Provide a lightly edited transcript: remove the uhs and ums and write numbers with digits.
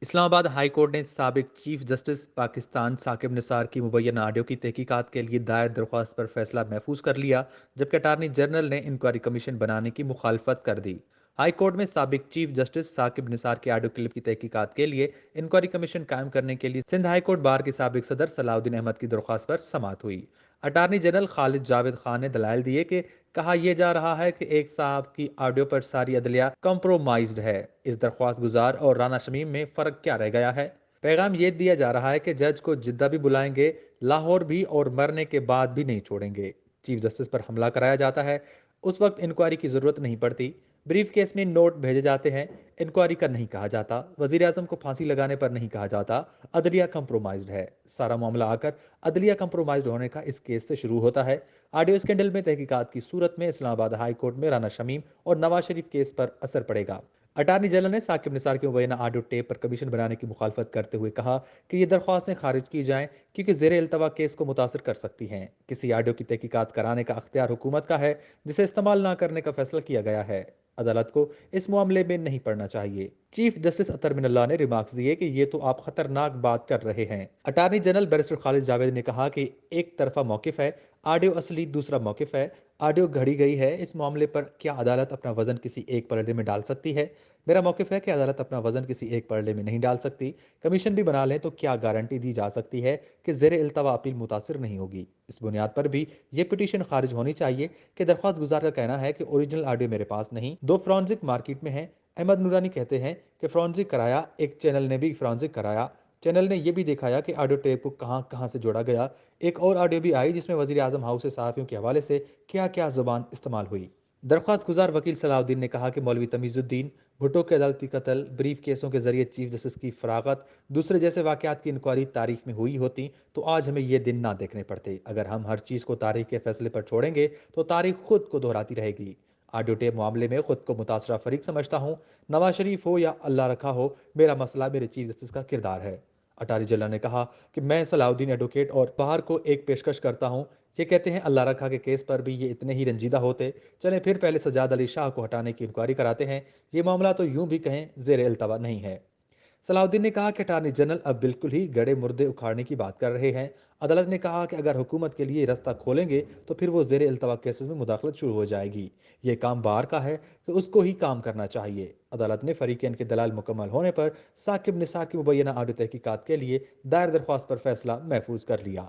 Islamabad high court ने साबिक chief justice Pakistan Saqib Nisar की मुबैना ऑडियो की तहकीकात के लिए दायर दरख्वास्त पर फैसला महफूज कर लिया, जबकि अटारनी जनरल ने इंक्वायरी कमीशन बनाने की मुखालफत कर दी। हाई कोर्ट में साबिक चीफ जस्टिस साकिब निसार के ऑडियो क्लिप की तहकीकात के लिए इंक्वायरी कमीशन कायम करने के लिए सिंध हाई कोर्ट बार के साबिक सदर सलाउद्दीन अहमद की दरख्वास्त पर समाअत हुई। अटारनी जनरल खालिद जावेद खान ने दलाइल दिए कि कहा यह जा रहा है कि एक साहब की ऑडियो पर सारी अदलिया कॉम्प्रोमाइज्ड है। इस दरख्वास्त गुजार और राना शमीम में फर्क क्या रह गया है? पैगाम यह दिया जा रहा है कि जज को जिद्दा भी बुलाएंगे, लाहौर भी, और मरने के बाद भी नहीं छोड़ेंगे। चीफ जस्टिस पर हमला कराया जाता है, उस वक्त इंक्वायरी की जरूरत नहीं पड़ती। ब्रीफ केस में नोट भेजे जाते हैं, इंक्वायरी का नहीं कहा जाता। वजीर आजम को फांसी लगाने पर नहीं कहा जाता, अदलिया कंप्रोमाइज्ड है। सारा मामला आकर अदलिया कंप्रोमाइज्ड होने का इस केस से शुरू होता है। ऑडियो स्कैंडल में तहकीकात की सूरत में इस्लामाबाद हाई कोर्ट में राना शमीम और नवाज शरीफ केस पर असर पड़ेगा। अटारनी जनरल ने साकिब निसार के मुबैना ऑडियो टेप पर कमीशन बनाने की मुखालफत करते हुए कहा कि ये दरख्वास्तें खारिज की जाएं, क्योंकि जेर अल्तवा केस को मुतासर कर सकती हैं। किसी ऑडियो की तहकीकात कराने का अख्तियार हुकूमत का है, जिसे इस्तेमाल ना करने का फैसला किया गया है। अदालत को इस मामले में नहीं पड़ना चाहिए। चीफ जस्टिस अतर मिनल्ला ने रिमार्क्स दिए कि ये तो आप खतरनाक बात कर रहे हैं। Attorney general barrister Khalid Javed ने कहा कि एक तरफा मौकिफ है, ऑडियो असली दूसरा मौकिफ है। ऑडियो घड़ी गई है, इस मामले पर क्या अदालत अपना वजन किसी एक पलड़े में डाल सकती है? मेरा मौकिफ है कि अदालत अपना वजन किसी एक पलड़े में नहीं डाल सकती। कमीशन भी बना लें तो क्या गारंटी दी जा सकती है कि जेर इल्तवा अपील मुतासिर नहीं होगी? इस बुनियाद पर भी ये पिटीशन खारिज होनी चाहिए कि दरख्वास्त गुजार का कहना है कि ओरिजिनल ऑडियो मेरे पास नहीं, दो फ्रॉन्जिक मार्केट में है। अहमद नूरानी कहते हैं कि फ्रॉन्जिक कराया, एक चैनल ने भी फ्रॉन्जिक कराया। चैनल ने यह भी दिखाया कि ऑडियो टेप को कहां कहां से जोड़ा गया। एक और ऑडियो भी आई जिसमें वजीर आजम हाउस से सहाफ़ियों के हवाले से क्या क्या जुबान इस्तेमाल हुई। दरख्वास्त गुजार वकील सलाउद्दीन ने कहा कि मौलवी तमीजुद्दीन भुट्टो के अदालती कत्ल, ब्रीफ केसों के जरिए चीफ जस्टिस की फरागत, दूसरे जैसे वाकयात की इंक्वायरी तारीख में हुई होती तो आज हमें ये दिन ना देखने पड़ते। अगर हम हर चीज़ को तारीख के फैसले पर छोड़ेंगे तो तारीख खुद को दोहराती रहेगी। ऑडियो टेप मामले में खुद को मुतासरा फरीक समझता हूँ। नवाज शरीफ हो या अल्लाह रखा हो, मेरा मसला मेरे चीफ जस्टिस का किरदार है। अटारी जिला ने कहा कि मैं सलाउद्दीन एडवोकेट और बाहर को एक पेशकश करता हूँ। ये कहते हैं अल्लाह रखा के केस पर भी ये इतने ही रंजीदा होते, चलें फिर पहले सजाद अली शाह को हटाने की इंक्वायरी कराते हैं। ये मामला तो यूं भी कहें जेर अल्तवा नहीं है। सलाउद्दीन ने कहा कि अटारनी जनरल अब बिल्कुल ही गड़े मुर्दे उखाड़ने की बात कर रहे हैं। अदालत ने कहा कि अगर हुकूमत के लिए रास्ता खोलेंगे तो फिर वो जेर अल्तवा केसेस में मुदाखलत शुरू हो जाएगी। ये काम बार का है कि उसको ही काम करना चाहिए। अदालत ने फरीकैन के दलाल मुकम्मल होने पर साकिब निसार की मुबैना ऑडियो तहकीकात के लिए दायर दरख्वास्त पर फैसला महफूज कर लिया।